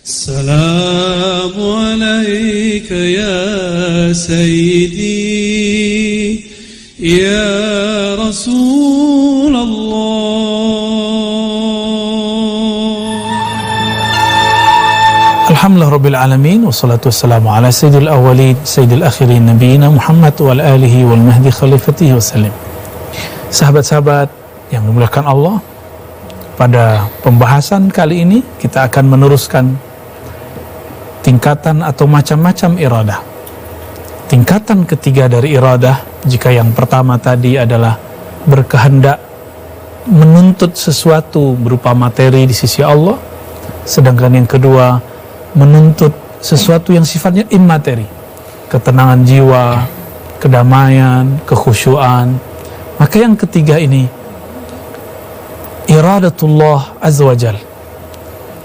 السلام عليك يا سيدي يا رسول الله. Alhamdulillah Rabbil Alamin, wassalatu wassalamu ala sayyidil awwalin sayyidil akhirin nabiyina Muhammad wal alihi wal mahdi khalifatihi wassalam. Sahabat-sahabat yang dimuliakan Allah, pada pembahasan kali ini kita akan meneruskan tingkatan atau macam-macam iradah. Tingkatan ketiga dari iradah, jika yang pertama tadi adalah berkehendak menuntut sesuatu berupa materi di sisi Allah, sedangkan yang kedua menuntut sesuatu yang sifatnya immateri, ketenangan jiwa, kedamaian, kekhusyuan. Maka yang ketiga ini iradatullah azza wajal,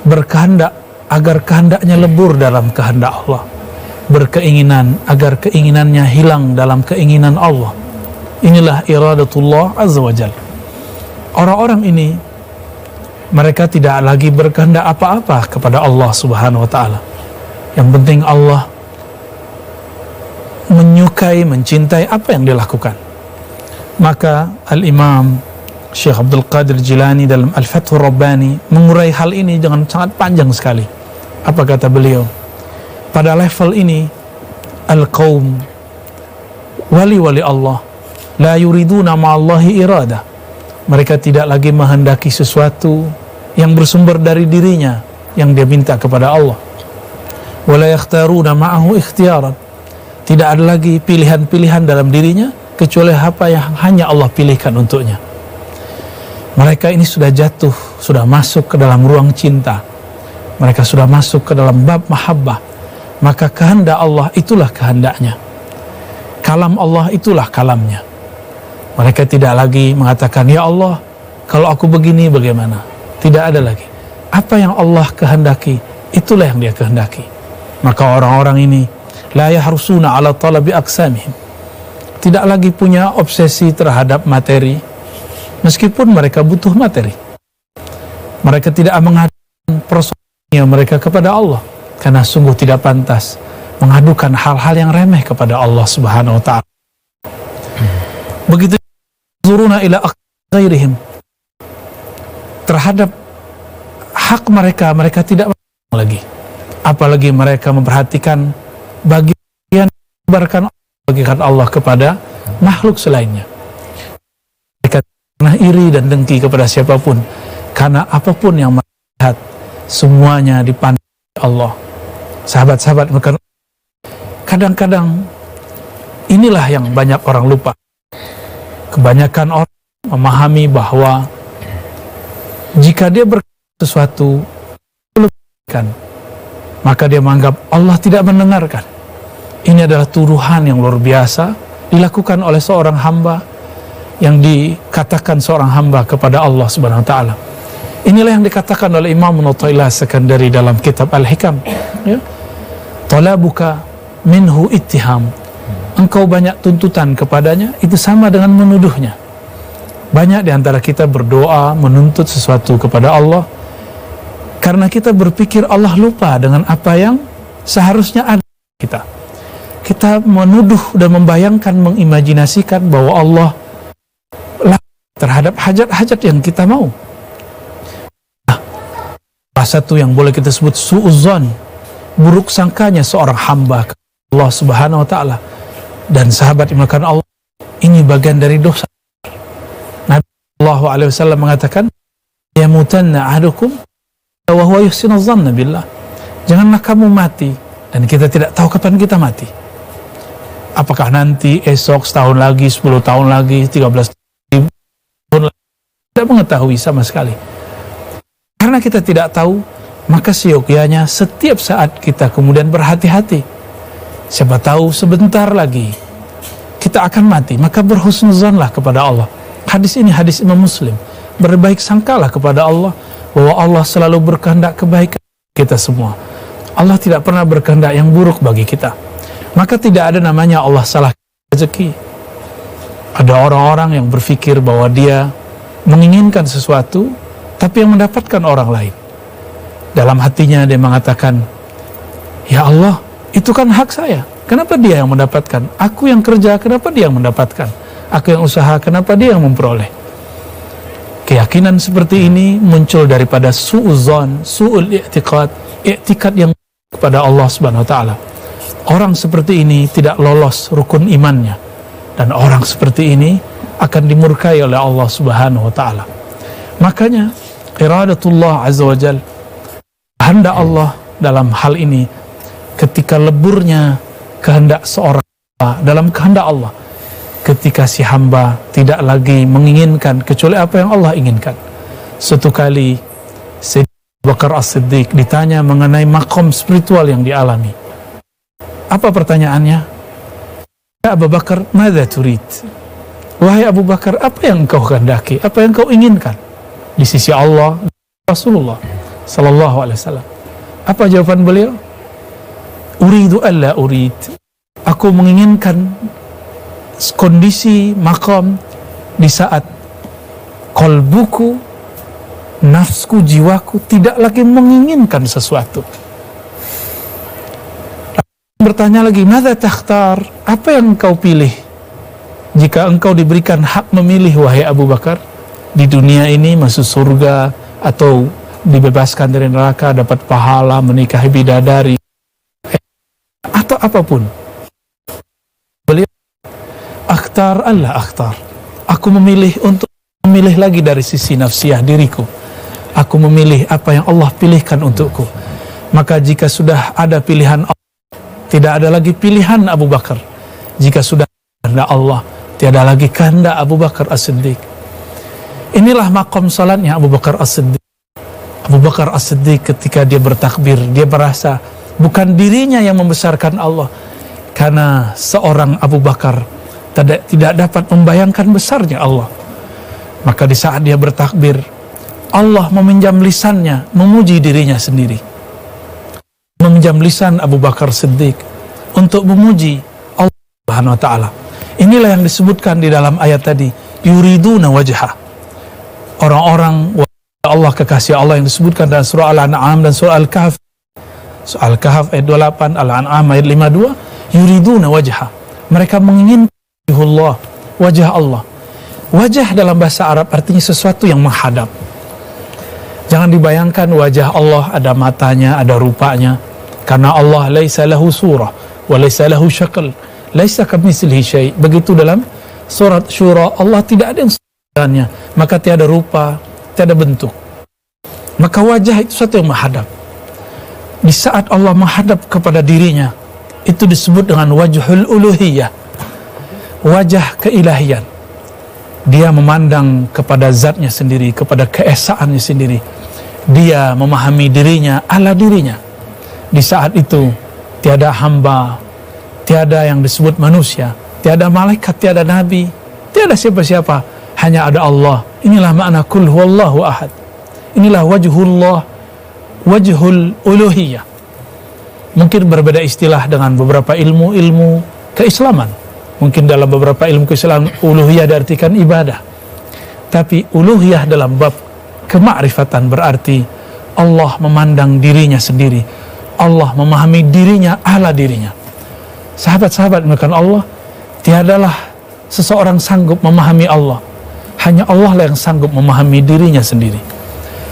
berkehendak agar kehendaknya lebur dalam kehendak Allah, berkeinginan agar keinginannya hilang dalam keinginan Allah. Inilah iradatullah azza wajal. Orang-orang ini mereka tidak lagi berkehendak apa-apa kepada Allah subhanahu wa ta'ala. Yang penting Allah menyukai, mencintai apa yang dilakukan. Maka Al-Imam Syekh Abdul Qadir Jilani dalam Al-Fathur Rabbani mengurai hal ini dengan sangat panjang sekali. Apa kata beliau? Pada level ini al-qaum, wali-wali Allah, la yuriduna ma'allahi iradah. Mereka tidak lagi menghendaki sesuatu yang bersumber dari dirinya, yang dia minta kepada Allah. Wala yakhtaruna ma'ahu ikhtiaran. Tidak ada lagi pilihan-pilihan dalam dirinya kecuali apa yang hanya Allah pilihkan untuknya. Mereka ini sudah jatuh, sudah masuk ke dalam ruang cinta. Mereka sudah masuk ke dalam bab mahabbah. Maka kehendak Allah itulah kehendaknya, kalam Allah itulah kalamnya. Mereka tidak lagi mengatakan, ya Allah, kalau aku begini bagaimana? Tidak ada lagi. Apa yang Allah kehendaki, itulah yang dia kehendaki. Maka orang-orang ini la yahrusuna ala talabi aqsamihim, tidak lagi punya obsesi terhadap materi, meskipun mereka butuh materi. Mereka tidak mengadukan persoalan mereka kepada Allah, karena sungguh tidak pantas mengadukan hal-hal yang remeh kepada Allah subhanahu wa ta'ala. Begitu zuruna ila ghairihim, terhadap hak mereka, mereka tidak lagi. Apalagi mereka memperhatikan bagian bagikan Allah kepada makhluk selainnya. Mereka pernah iri dan dengki kepada siapapun, karena apapun yang mereka lihat semuanya dipandang Allah. Sahabat-sahabat, kadang-kadang inilah yang banyak orang lupa. Kebanyakan orang memahami bahwa jika dia berkata sesuatu maka dia menganggap Allah tidak mendengarkan. Ini adalah tuduhan yang luar biasa dilakukan oleh seorang hamba, yang dikatakan seorang hamba kepada Allah subhanahu wa ta'ala. Inilah yang dikatakan oleh Imam Nu'taillah Sekandari dalam kitab Al-Hikam, ya? Talabuka minhu ittiham, engkau banyak tuntutan kepadanya, itu sama dengan menuduhnya. Banyak di antara kita berdoa menuntut sesuatu kepada Allah karena kita berpikir Allah lupa dengan apa yang seharusnya ada kita. Kita menuduh dan membayangkan, mengimajinasikan bahwa Allah terhadap hajat-hajat yang kita mau. Salah satu yang boleh kita sebut su'uzzon, buruk sangkanya seorang hamba ke Allah subhanahu wa ta'ala. Dan sahabat dimuliakan Allah, ini bagian dari dosa. Nabi SAW mengatakan, yamutanna ahadukum wa huwa yuhsinu dhanna billah. Janganlah kamu mati dan kita tidak tahu kapan kita mati. Apakah nanti, esok, setahun lagi, 10 tahun lagi, 13 tahun lagi, tidak mengetahui sama sekali. Karena kita tidak tahu, maka seyogyanya setiap saat kita kemudian berhati-hati. Siapa tahu sebentar lagi kita akan mati, maka berhusnuzanlah kepada Allah. Hadis ini hadis Imam Muslim. Berbaik sangkalah kepada Allah bahwa Allah selalu berkehendak kebaikan kita semua. Allah tidak pernah berkehendak yang buruk bagi kita. Maka tidak ada namanya Allah salah rezeki. Ada orang-orang yang berpikir bahwa dia menginginkan sesuatu, tapi yang mendapatkan orang lain. Dalam hatinya dia mengatakan, ya Allah, itu kan hak saya, kenapa dia yang mendapatkan? Aku yang kerja, kenapa dia yang mendapatkan? Aku yang usaha, kenapa dia yang memperoleh? Keyakinan seperti ini muncul daripada su'uzan, su'ul i'tiqad, i'tikad yang kepada Allah Subhanahu wa taala. Orang seperti ini tidak lolos rukun imannya, dan orang seperti ini akan dimurkai oleh Allah Subhanahu wa taala. Makanya iradatullah azza wa jal, kehendak Allah dalam hal ini, ketika leburnya kehendak seorang dalam kehendak Allah, ketika si hamba tidak lagi menginginkan kecuali apa yang Allah inginkan. Suatu kali Sayyidina Abu Bakar As-Siddiq ditanya mengenai makom spiritual yang dialami. Apa pertanyaannya? Ya Abu Bakar, madza turid? Wahai Abu Bakar, apa yang engkau kehendaki? Apa yang engkau inginkan di sisi Allah, Rasulullah sallallahu alaihi wasallam? Apa jawaban beliau? Uridu alla urid. Aku menginginkan kondisi makom di saat kolbuku, nafsku, jiwaku tidak lagi menginginkan sesuatu. Bertanya lagi, madza takhtar? Apa yang engkau pilih? Jika engkau diberikan hak memilih, wahai Abu Bakar, di dunia ini masuk surga atau dibebaskan dari neraka, dapat pahala, menikahi bidadari, atau apapun. Beliau, akhtar Allah akhtar. Aku memilih untuk memilih lagi dari sisi nafsiyah diriku. Aku memilih apa yang Allah pilihkan untukku. Maka jika sudah ada pilihan Allah, tidak ada lagi pilihan Abu Bakar. Jika sudah kehendak Allah, tiada lagi kehendak Abu Bakar As-Siddiq. Inilah makom salatnya Abu Bakar As-Siddiq. Abu Bakar As-Siddiq ketika dia bertakbir, dia merasa bukan dirinya yang membesarkan Allah, karena seorang Abu Bakar tidak dapat membayangkan besarnya Allah. Maka di saat dia bertakbir, Allah meminjam lisannya memuji dirinya sendiri, meminjam lisan Abu Bakar Siddiq untuk memuji Allah Subhanahu wa taala. Inilah yang disebutkan di dalam ayat tadi, yuriduna wajha. Orang-orang Allah, kekasih Allah yang disebutkan dalam surah Al-An'am dan surah Al-Kahf. Surah Al-Kahf ayat 28, Al-An'am ayat 52, yuriduna wajha. Mereka menginginkan Allah, wajah Allah. Wajah dalam bahasa Arab artinya sesuatu yang menghadap. Jangan dibayangkan wajah Allah ada matanya, ada rupanya. Karena Allah laisa lahu surah wa laisa lahu syakl, laisa kamitslihi syai'. Begitu dalam surat Syura, Allah tidak ada yang sebenarnya, maka tiada rupa, tiada bentuk. Maka wajah itu sesuatu yang menghadap. Di saat Allah menghadap kepada dirinya, itu disebut dengan wajhul uluhiyah, wajah keilahian. Dia memandang kepada zatnya sendiri, kepada keesaannya sendiri. Dia memahami dirinya ala dirinya. Di saat itu tiada hamba, tiada yang disebut manusia, tiada malaikat, tiada nabi, tiada siapa-siapa, hanya ada Allah. Inilah makna kul huwallahu ahad. Inilah wajhullah, wajhul uluhiyah. Mungkin berbeda istilah dengan beberapa ilmu keislaman. Mungkin dalam beberapa ilmu keislaman uluhiyah diartikan ibadah. Tapi uluhiyah dalam bab kemakrifatan berarti Allah memandang dirinya sendiri. Allah memahami dirinya ala dirinya. Sahabat-sahabat melakukan Allah, tiadalah seseorang sanggup memahami Allah. Hanya Allah lah yang sanggup memahami dirinya sendiri.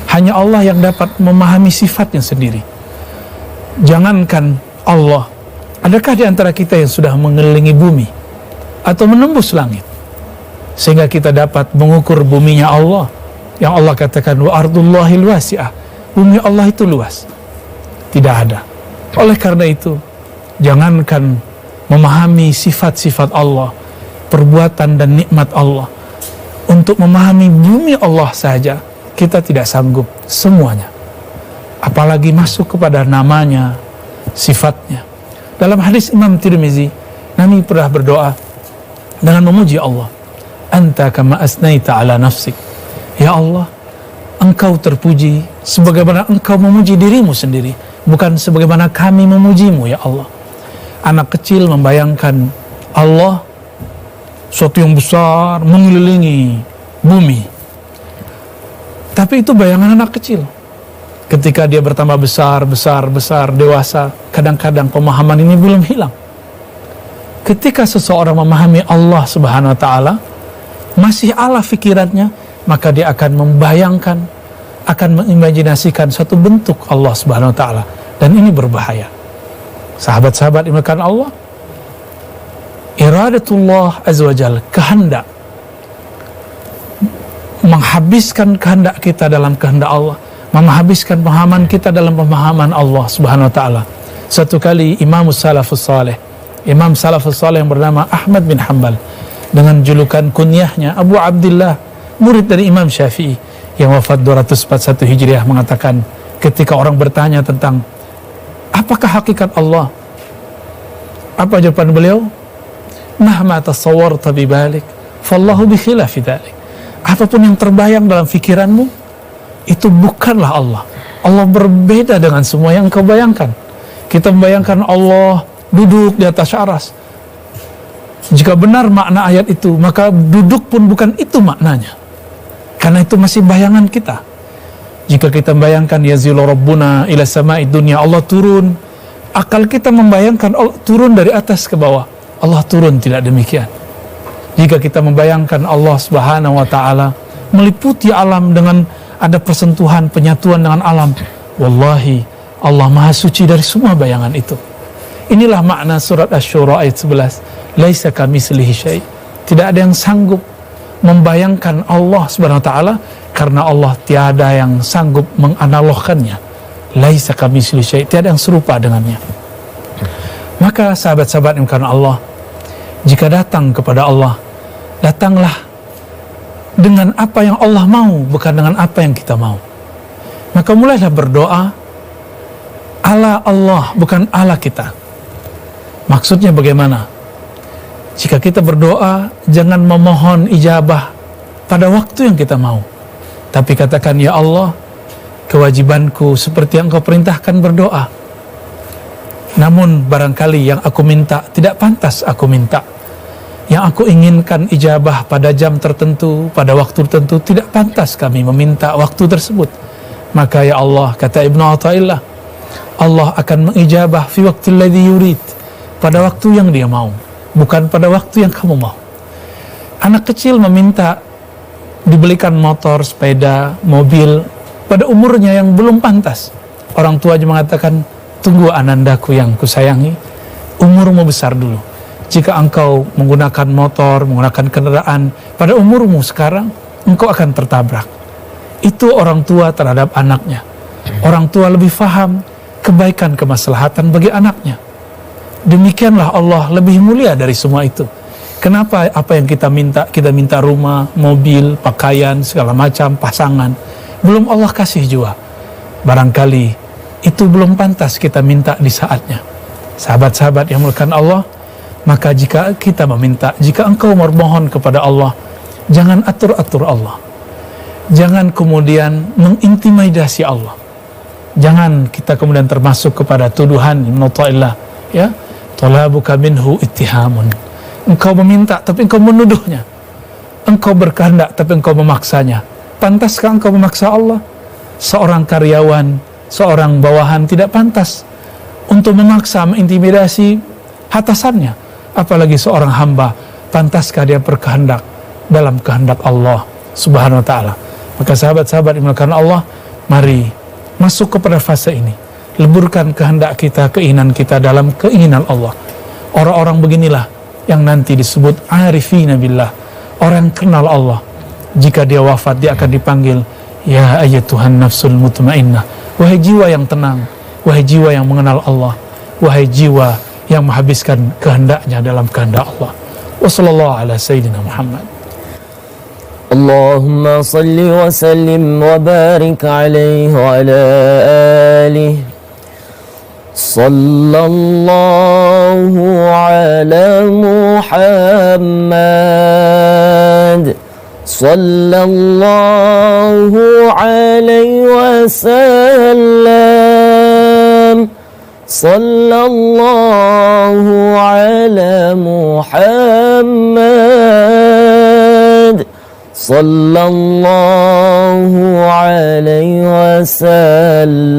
Hanya Allah yang dapat memahami sifatnya sendiri. Jangankan Allah, adakah di antara kita yang sudah mengelilingi bumi atau menembus langit sehingga kita dapat mengukur buminya Allah, yang Allah katakan wa ardullahil wasi'ah, bumi Allah itu luas? Tidak ada. Oleh karena itu, jangankan memahami sifat-sifat Allah, perbuatan dan nikmat Allah, untuk memahami bumi Allah saja kita tidak sanggup semuanya, apalagi masuk kepada namanya, sifatnya. Dalam hadis Imam Tirmizi, Nabi pernah berdoa dengan memuji Allah, anta kama asnaita ala nafsik. Ya Allah, engkau terpuji sebagaimana engkau memuji dirimu sendiri, bukan sebagaimana kami memujimu, ya Allah. Anak kecil membayangkan Allah suatu yang besar mengelilingi bumi, tapi itu bayangan anak kecil. Ketika dia bertambah besar, dewasa, kadang-kadang pemahaman ini belum hilang. Ketika seseorang memahami Allah Subhanahu wa Ta'ala, masih ala fikirannya, maka dia akan membayangkan, akan mengimajinasikan satu bentuk Allah Subhanahu wa Ta'ala, dan ini berbahaya. Sahabat-sahabat dimuliakan Allah, iradatullah azza wajalla, kehendak, menghabiskan kehendak kita dalam kehendak Allah, menghabiskan pemahaman kita dalam pemahaman Allah Subhanahu wa Ta'ala. Satu kali Imam Salafus Saleh yang bernama Ahmad bin Hanbal, dengan julukan kunyahnya Abu Abdullah, murid dari Imam Syafi'i yang wafat 241 Hijriah, mengatakan ketika orang bertanya tentang apakah hakikat Allah, apa jawaban beliau? Mahma tasawwarta bi balik fallahu bi khilafi dzalik. Apapun yang terbayang dalam fikiranmu, itu bukanlah Allah. Allah berbeda dengan semua yang engkau bayangkan. Kita membayangkan Allah duduk di atas aras. Jika benar makna ayat itu, maka duduk pun bukan itu maknanya, karena itu masih bayangan kita. Jika kita membayangkan yazilu rabbuna ila sama'i dunya, Allah turun, akal kita membayangkan Allah turun dari atas ke bawah. Allah turun tidak demikian. Jika kita membayangkan Allah Subhanahu wa Ta'ala meliputi alam dengan ada persentuhan, penyatuan dengan alam, wallahi Allah Maha Suci dari semua bayangan itu. Inilah makna surat Asy-Syura ayat 11, laisa kamitslihi syai'. Tidak ada yang sanggup membayangkan Allah Subhanahu wa Ta'ala, karena Allah tiada yang sanggup menganalogkannya. Laisa kamitslihi syai', tiada yang serupa dengannya. Maka sahabat-sahabat yang karena Allah, jika datang kepada Allah, datanglah dengan apa yang Allah mau, bukan dengan apa yang kita mau. Maka mulailah berdoa ala Allah, bukan ala kita. Maksudnya bagaimana? Jika kita berdoa, jangan memohon ijabah pada waktu yang kita mau, tapi katakan, ya Allah, kewajibanku seperti yang Engkau perintahkan berdoa. Namun barangkali yang aku minta tidak pantas aku minta. Yang aku inginkan ijabah pada jam tertentu, pada waktu tertentu, tidak pantas kami meminta waktu tersebut. Maka ya Allah, kata Ibnu Athaillah, Allah akan mengijabah fi waqtil ladzi yurid, pada waktu yang dia mau, bukan pada waktu yang kamu mau. Anak kecil meminta dibelikan motor, sepeda, mobil pada umurnya yang belum pantas. Orang tua mengatakan, tunggu anandaku yang kusayangi, umurmu besar dulu. Jika engkau menggunakan motor, menggunakan kendaraan pada umurmu sekarang, engkau akan tertabrak. Itu orang tua terhadap anaknya. Orang tua lebih faham kebaikan kemaslahatan bagi anaknya. Demikianlah Allah lebih mulia dari semua itu. Kenapa apa yang kita minta rumah, mobil, pakaian, segala macam, pasangan, belum Allah kasih juga. Barangkali itu belum pantas kita minta di saatnya. Sahabat-sahabat yang dimuliakan Allah, maka jika kita meminta, jika engkau memohon kepada Allah, jangan atur-atur Allah. Jangan kemudian mengintimidasi Allah. Jangan kita kemudian termasuk kepada tuduhan Ibnu-Taillah, ya, talabuka minhu ittihamun. Engkau meminta tapi engkau menuduhnya. Engkau berkehendak tapi engkau memaksanya. Pantaskah engkau memaksa Allah? Seorang karyawan, seorang bawahan tidak pantas untuk memaksa, mengintimidasi atasannya. Apalagi seorang hamba, pantaskah dia berkehendak dalam kehendak Allah Subhanahu wa Ta'ala? Maka sahabat-sahabat yang dimuliakan Allah, mari masuk kepada fase ini. Leburkan kehendak kita, keinginan kita dalam keinginan Allah. Orang-orang beginilah yang nanti disebut arifina billah, orang kenal Allah. Jika dia wafat, dia akan dipanggil, ya ayyatuhan nafsul mutmainnah, wahai jiwa yang tenang, wahai jiwa yang mengenal Allah, wahai jiwa yang menghabiskan kehendaknya dalam kehendak Allah. Wassallallahu ala sayyidina Muhammad. Allahumma salli wa sallim wa barik alaihi wa ala alihi. Sallallahu ala Muhammad. Sallallahu alaihi wasallam. Sallallahu ala Muhammad. sallallahu alaihi wasallam.